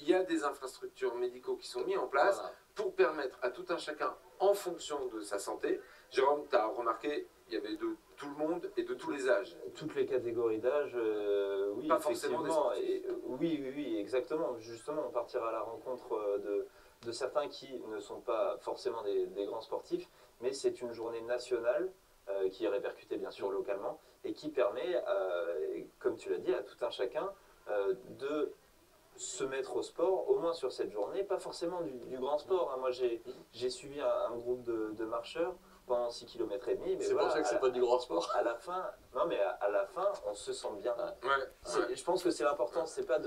il y a des infrastructures médicaux qui sont mis en place pour permettre à tout un chacun, en fonction de sa santé. Jérôme, tu as remarqué, il y avait de tout le monde et de tous les âges. Toutes les catégories d'âge, oui, Pas forcément des effectivement. sportifs. Oui, exactement. Justement, on partira à la rencontre de certains qui ne sont pas forcément des grands sportifs, mais c'est une journée nationale qui est répercutée bien sûr localement et qui permet, comme tu l'as dit, à tout un chacun de se mettre au sport, au moins sur cette journée, pas forcément du grand sport. Hein. Moi, j'ai suivi un groupe de marcheurs pendant 6 km et demi. C'est voilà, pour ça que c'est pas du grand sport. À la fin, non, mais à la fin, on se sent bien. Ouais. Je pense que c'est l'important, c'est pas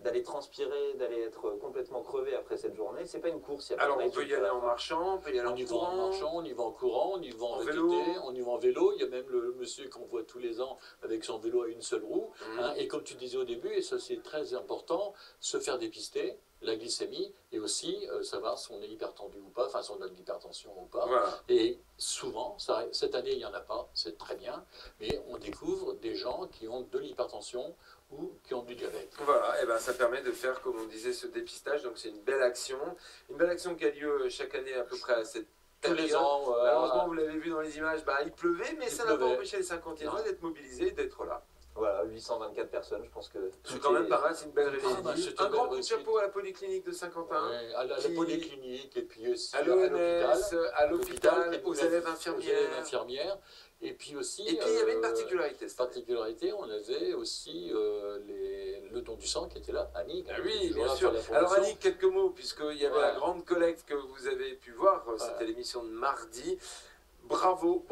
d'aller transpirer, d'aller être complètement crevé après cette journée. C'est pas une course. Alors on peut y aller en marchant, on peut y aller en courant. On y va en marchant, on y va en courant, on y va en vélo, on y va en vélo. Il y a même le monsieur qu'on voit tous les ans avec son vélo à une seule roue. Hein, et comme tu disais au début, et ça c'est très important, se faire dépister la glycémie et aussi savoir si on est hypertendu ou pas, enfin si on a de l'hypertension ou pas. Voilà. Et souvent, cette année il n'y en a pas, c'est très bien, mais on découvre des gens qui ont de l'hypertension ou qui ont du diabète. Voilà, et ben ça permet de faire, comme on disait, ce dépistage. Donc c'est une belle action qui a lieu chaque année à peu près à cette période. Tous les ans. Malheureusement, vous l'avez vu dans les images, il pleuvait, mais ça n'a pas empêché les 51 d'être mobilisés, d'être là. Voilà, 824 personnes, je pense que... C'est quand même pas mal, c'est une belle réussite. Un grand coup de chapeau à la polyclinique de Saint-Quentin. Ouais, à la polyclinique, et puis aussi à l'ONS, à l'hôpital, aux élèves infirmières. Et puis aussi... Et puis il y avait une particularité. On avait aussi le don du sang qui était là, Annick. Ah oui, bien sûr. Alors Annick, quelques mots, puisqu'il y avait la grande collecte que vous avez pu voir, c'était l'émission de mardi. Bravo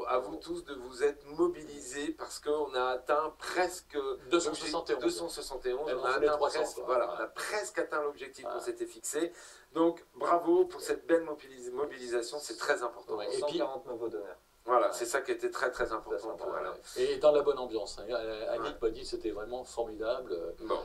à vous tous de vous être mobilisés parce qu'on a atteint presque 271. On a presque atteint l'objectif qu'on s'était fixé. Donc bravo pour cette belle mobilisation, c'est très important. Et 140 nouveaux donneurs. Voilà, c'est ça qui était très très important pour elle. Et dans la bonne ambiance. Hein. Annick m'a dit que c'était vraiment formidable. Bon.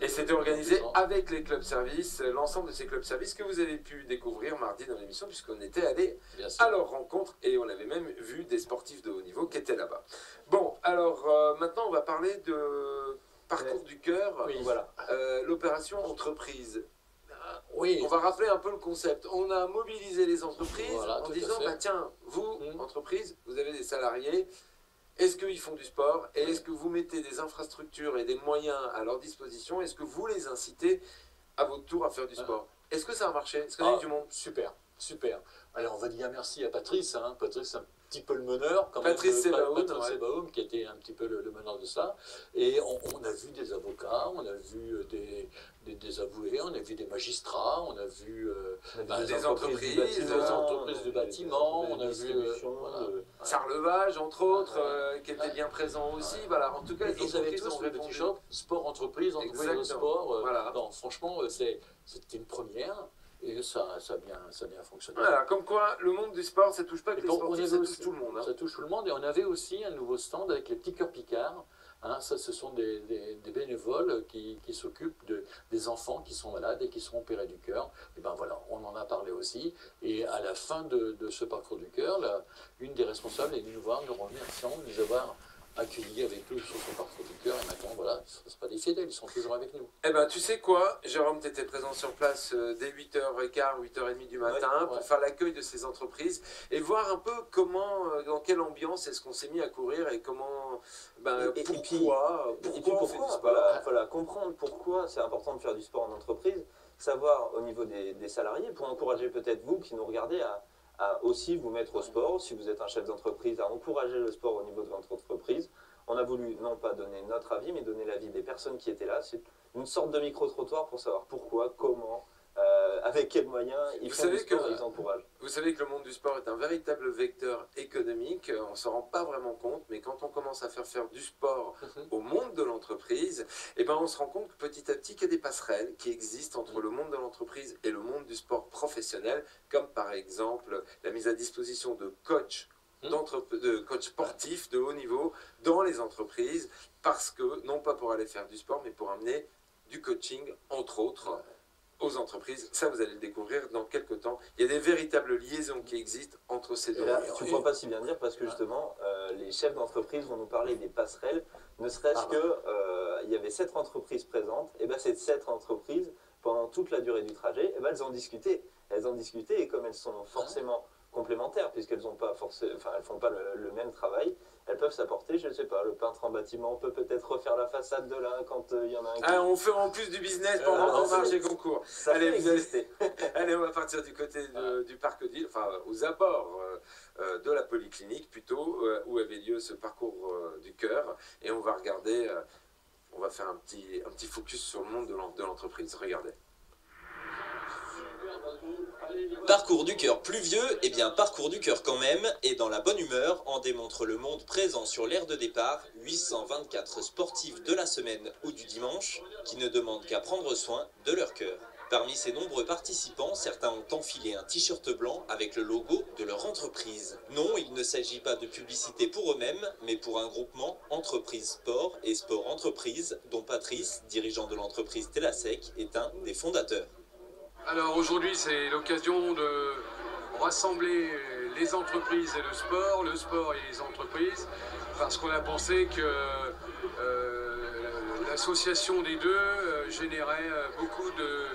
Et c'était organisé avec les clubs services, l'ensemble de ces clubs services que vous avez pu découvrir mardi dans l'émission, puisqu'on était allé à leur rencontre et on avait même vu des sportifs de haut niveau qui étaient là-bas. Bon, alors maintenant on va parler de Parcours du Cœur, l'opération entreprise. Oui. On va rappeler un peu le concept. On a mobilisé les entreprises en disant, tiens, vous, entreprises, vous avez des salariés, est-ce qu'ils font du sport et est-ce que vous mettez des infrastructures et des moyens à leur disposition? Est-ce que vous les incitez à votre tour à faire du sport? Est-ce que ça a marché? Est-ce qu'il y a eu du monde? Super. Alors on va dire merci à Patrice. Hein. Patrice, un petit peu le meneur. Patrice Sebaoun, qui était un petit peu le meneur de ça. Et on a vu des avocats, on a vu des avoués, on a vu des magistrats, on a vu des entreprises de bâtiment, on a vu Sarlevage, entre autres, qui était bien présent aussi. Voilà. En tout cas, ils avaient tous le petit shop, sport entreprise, entreprise de sport. Non, franchement, c'était une première. Et ça a bien fonctionné. Voilà, comme quoi le monde du sport, ça touche pas que les sportifs, ça touche tout le monde. Hein. Ça touche tout le monde. Et on avait aussi un nouveau stand avec les petits cœurs Picard. Hein, ça, ce sont des bénévoles qui s'occupent des enfants qui sont malades et qui sont opérés du cœur. Et ben voilà, on en a parlé aussi. Et à la fin de ce parcours du cœur, une des responsables est venue nous voir, nous remerciant de nous avoir accueillis avec eux sur ce parcours du cœur. Et maintenant, voilà, ce ne sont pas des fidèles, ils sont toujours avec nous. Eh bien, tu sais quoi, Jérôme, tu étais présent sur place dès 8h15, 8h30 du matin pour faire l'accueil de ces entreprises et voir un peu comment, dans quelle ambiance est-ce qu'on s'est mis à courir et comment, pourquoi on fait du sport. Voilà, comprendre pourquoi c'est important de faire du sport en entreprise, savoir au niveau des salariés, pour encourager peut-être vous qui nous regardez à aussi vous mettre au sport, si vous êtes un chef d'entreprise, à encourager le sport au niveau de votre entreprise. On a voulu non pas donner notre avis, mais donner l'avis des personnes qui étaient là. C'est une sorte de micro-trottoir pour savoir pourquoi, comment, avec quels moyens ils font du sport et ils encouragent. Vous savez que le monde du sport est un véritable vecteur économique, on ne s'en rend pas vraiment compte, mais quand on commence à faire du sport au monde de l'entreprise, eh ben on se rend compte que petit à petit qu'il y a des passerelles qui existent entre le monde de l'entreprise et le monde du sport professionnel, comme par exemple la mise à disposition de coachs sportifs de haut niveau dans les entreprises, parce que, non pas pour aller faire du sport, mais pour amener du coaching, entre autres, aux entreprises. Ça, vous allez le découvrir dans quelques temps. Il y a des véritables liaisons qui existent entre ces deux Et là, mondes. tu ne pourras pas si bien dire parce que justement, les chefs d'entreprise vont nous parler des passerelles, ne serait-ce que il y avait 7 entreprises présentes, et bien ces 7 entreprises, pendant toute la durée du trajet, et ben elles en discutaient. Elles en discutaient et comme elles sont forcément complémentaires, puisqu'elles ont pas elles font pas le même travail, elles peuvent s'apporter, je ne sais pas, le peintre en bâtiment peut peut-être refaire la façade de l'un quand il y en a un qui... Ah, on fait en plus du business pendant qu'on marche et concours. Ça Allez, peut exister. Allez, on va partir du côté du parc d'île, enfin aux abords de la polyclinique plutôt, où avait lieu ce parcours du cœur. Et on va regarder, on va faire un petit focus sur le monde de l'entreprise. Regardez. Parcours du cœur pluvieux, eh bien parcours du cœur quand même, et dans la bonne humeur, en démontre le monde présent sur l'aire de départ, 824 sportifs de la semaine ou du dimanche, qui ne demandent qu'à prendre soin de leur cœur. Parmi ces nombreux participants, certains ont enfilé un t-shirt blanc avec le logo de leur entreprise. Non, il ne s'agit pas de publicité pour eux-mêmes, mais pour un groupement Entreprise Sport et Sport Entreprise, dont Patrice, dirigeant de l'entreprise Telasec, est un des fondateurs. Alors aujourd'hui, c'est l'occasion de rassembler les entreprises et le sport et les entreprises, parce qu'on a pensé que l'association des deux générait beaucoup de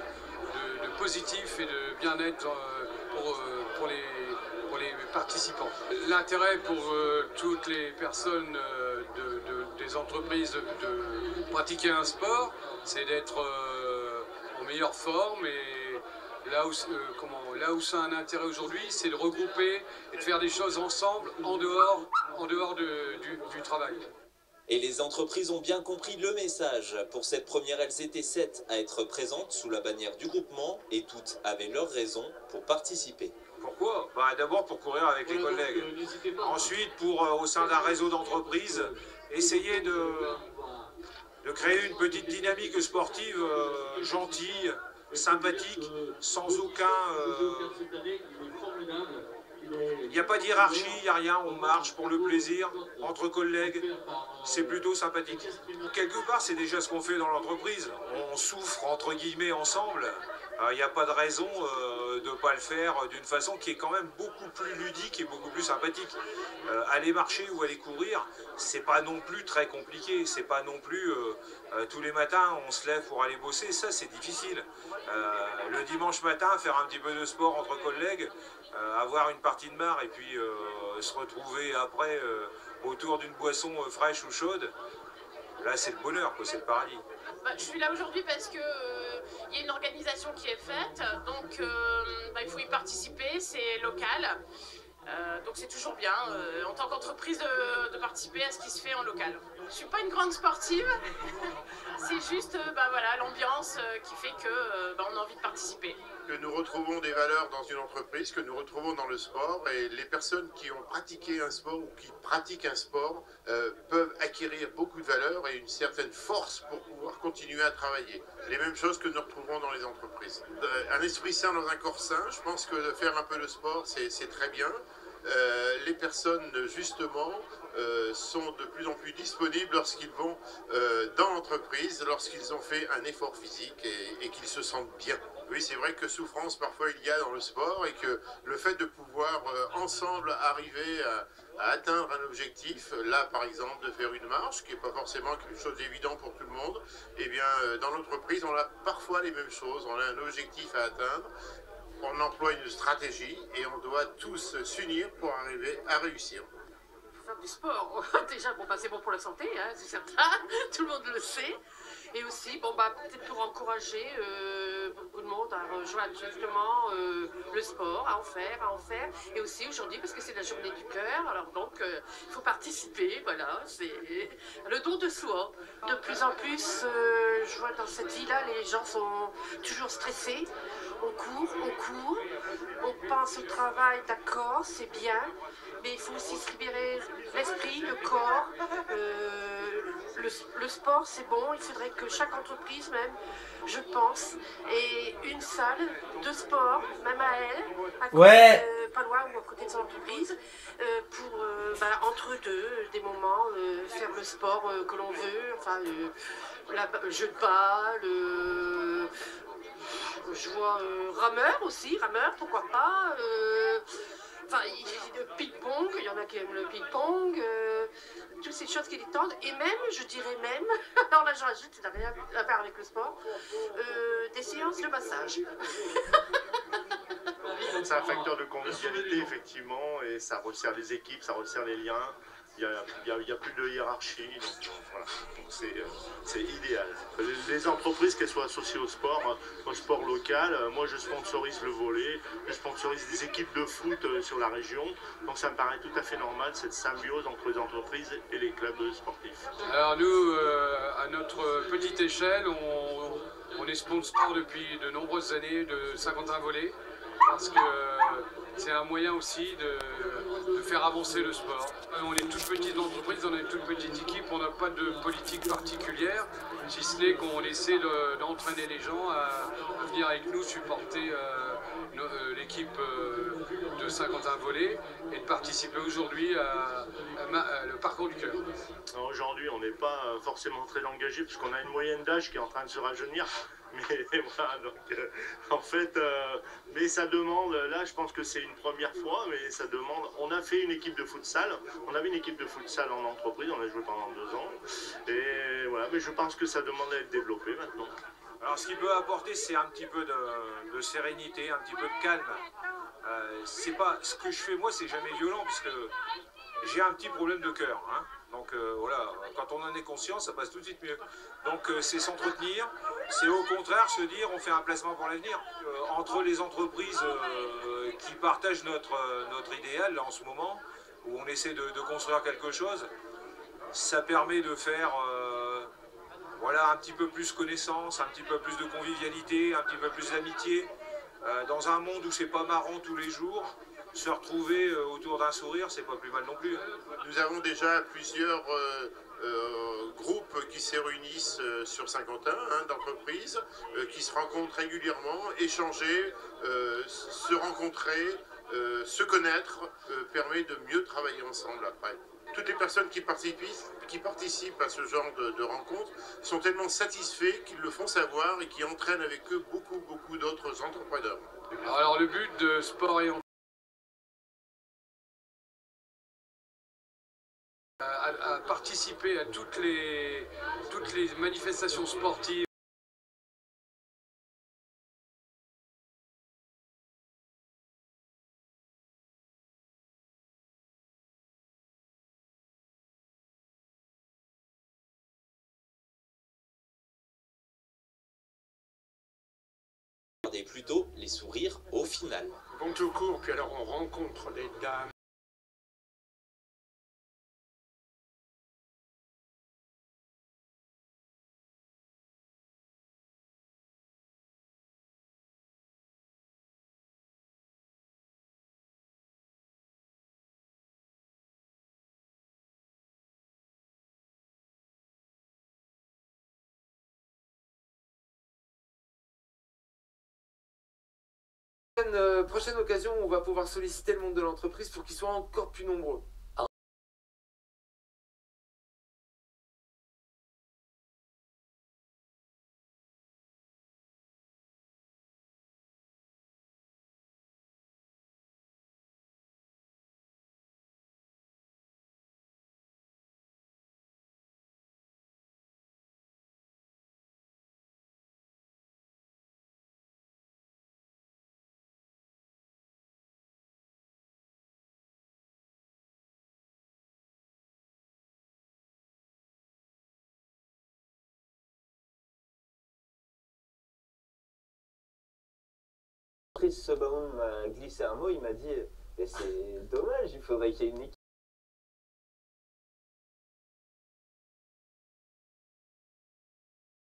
positif et de bien-être pour les participants. L'intérêt pour toutes les personnes des entreprises de pratiquer un sport, c'est d'être en meilleure forme et là où ça a un intérêt aujourd'hui, c'est de regrouper et de faire des choses ensemble en dehors du travail. Et les entreprises ont bien compris le message. Pour cette première, elles étaient 7 à être présentes sous la bannière du groupement et toutes avaient leur raison pour participer. Pourquoi? D'abord pour courir avec les collègues. Ensuite, au sein d'un réseau d'entreprises, essayer de créer une petite dynamique sportive gentille, sympathique, sans aucun... Il n'y a pas d'hiérarchie, il n'y a rien, on marche pour le plaisir, entre collègues, c'est plutôt sympathique. Quelque part, c'est déjà ce qu'on fait dans l'entreprise. On souffre, entre guillemets, ensemble. Il n'y a pas de raison de ne pas le faire d'une façon qui est quand même beaucoup plus ludique et beaucoup plus sympathique. Aller marcher ou aller courir, c'est pas non plus très compliqué. C'est pas non plus tous les matins on se lève pour aller bosser, ça c'est difficile. Le dimanche matin, faire un petit peu de sport entre collègues, avoir une partie de marre et puis se retrouver après autour d'une boisson fraîche ou chaude, là c'est le bonheur, c'est le paradis. Je suis là aujourd'hui parce que y a une organisation qui est faite, donc il faut y participer, c'est local. Donc c'est toujours bien, en tant qu'entreprise, de participer à ce qui se fait en local. Je ne suis pas une grande sportive, c'est juste voilà, l'ambiance qui fait qu'on a envie de participer. Que nous retrouvons des valeurs dans une entreprise, que nous retrouvons dans le sport, et les personnes qui ont pratiqué un sport ou qui pratiquent un sport peuvent acquérir beaucoup de valeurs et une certaine force pour pouvoir continuer à travailler. Les mêmes choses que nous retrouvons dans les entreprises. Un esprit sain dans un corps sain, je pense que de faire un peu de sport, c'est très bien. Les personnes, justement, sont de plus en plus disponibles lorsqu'ils vont dans l'entreprise, lorsqu'ils ont fait un effort physique et qu'ils se sentent bien. Oui, c'est vrai que souffrance, parfois, il y a dans le sport et que le fait de pouvoir ensemble arriver à atteindre un objectif, là, par exemple, de faire une marche, qui n'est pas forcément quelque chose d'évident pour tout le monde, eh bien, dans l'entreprise, on a parfois les mêmes choses. On a un objectif à atteindre. On emploie une stratégie et on doit tous s'unir pour arriver à réussir. Faire du sport, déjà, c'est bon pour la santé, hein, c'est certain, tout le monde le sait. Et aussi, peut-être pour encourager beaucoup de monde à rejoindre justement le sport, à en faire. Et aussi aujourd'hui, parce que c'est la journée du cœur, alors donc il faut participer, voilà, c'est le don de soi. De plus en plus, je vois dans cette vie-là, les gens sont toujours stressés. On court, on pense au travail, d'accord, c'est bien, mais il faut aussi se libérer l'esprit, le corps. Le sport, c'est bon, il faudrait que chaque entreprise même, je pense, ait une salle de sport, même à elle, à côté, pas loin ou à côté de son entreprise, pour, entre deux, des moments, faire le sport que l'on veut, enfin, le jeu de balle, je soit rameur aussi, rameur, pourquoi pas. Enfin, le ping-pong, il y en a qui aiment le ping-pong, toutes ces choses qui détendent. Et même, je dirais même, alors là je rajoute, ça n'a rien à faire avec le sport, des séances de massage. C'est un facteur de convivialité, effectivement, et ça resserre les équipes, ça resserre les liens. Il n'y a plus de hiérarchie, donc voilà, c'est idéal. Les entreprises, qu'elles soient associées au sport local, moi je sponsorise le volley, je sponsorise des équipes de foot sur la région, donc ça me paraît tout à fait normal, cette symbiose entre les entreprises et les clubs sportifs. Alors nous, à notre petite échelle, on est sponsor depuis de nombreuses années de Saint-Quentin Volley, parce que c'est un moyen aussi de faire avancer le sport. On est toute petite entreprise, on est une toute petite équipe, on n'a pas de politique particulière, si ce n'est qu'on essaie d'entraîner les gens à venir avec nous supporter l'équipe de Saint-Quentin Volley et de participer aujourd'hui à le parcours du cœur. Aujourd'hui, on n'est pas forcément très engagé puisqu'on a une moyenne d'âge qui est en train de se rajeunir. Mais voilà, donc en fait, mais ça demande, là je pense que c'est une première fois, mais ça demande, on a fait une équipe de futsal, on avait une équipe de futsal en entreprise, on a joué pendant 2 ans, et voilà, mais je pense que ça demande à être développé maintenant. Alors ce qui peut apporter, c'est un petit peu de sérénité, un petit peu de calme. C'est pas, ce que je fais moi, c'est jamais violent, puisque j'ai un petit problème de cœur, hein. Donc voilà, quand on en est conscient, ça passe tout de suite mieux. Donc c'est s'entretenir, c'est au contraire se dire on fait un placement pour l'avenir. Entre les entreprises qui partagent notre idéal là, en ce moment, où on essaie de construire quelque chose, ça permet de faire voilà, un petit peu plus connaissance, un petit peu plus de convivialité, un petit peu plus d'amitié. Dans un monde où c'est pas marrant tous les jours, se retrouver autour d'un sourire, c'est pas plus mal non plus. Nous avons déjà plusieurs groupes qui se réunissent sur Saint-Quentin, hein, d'entreprises, qui se rencontrent régulièrement, échanger, se rencontrer, se connaître, permet de mieux travailler ensemble après. Toutes les personnes qui participent à ce genre de rencontres sont tellement satisfaits qu'ils le font savoir et qui entraînent avec eux beaucoup d'autres entrepreneurs. Alors le but de Sport et à participer à toutes les manifestations sportives. Regardez plutôt les sourires au final. Bon tout court, puis alors on rencontre des dames. Prochaine occasion, on va pouvoir solliciter le monde de l'entreprise pour qu'ils soient encore plus nombreux. Chris Sebaum m'a glissé un mot, il m'a dit c'est dommage, il faudrait qu'il y ait une équipe.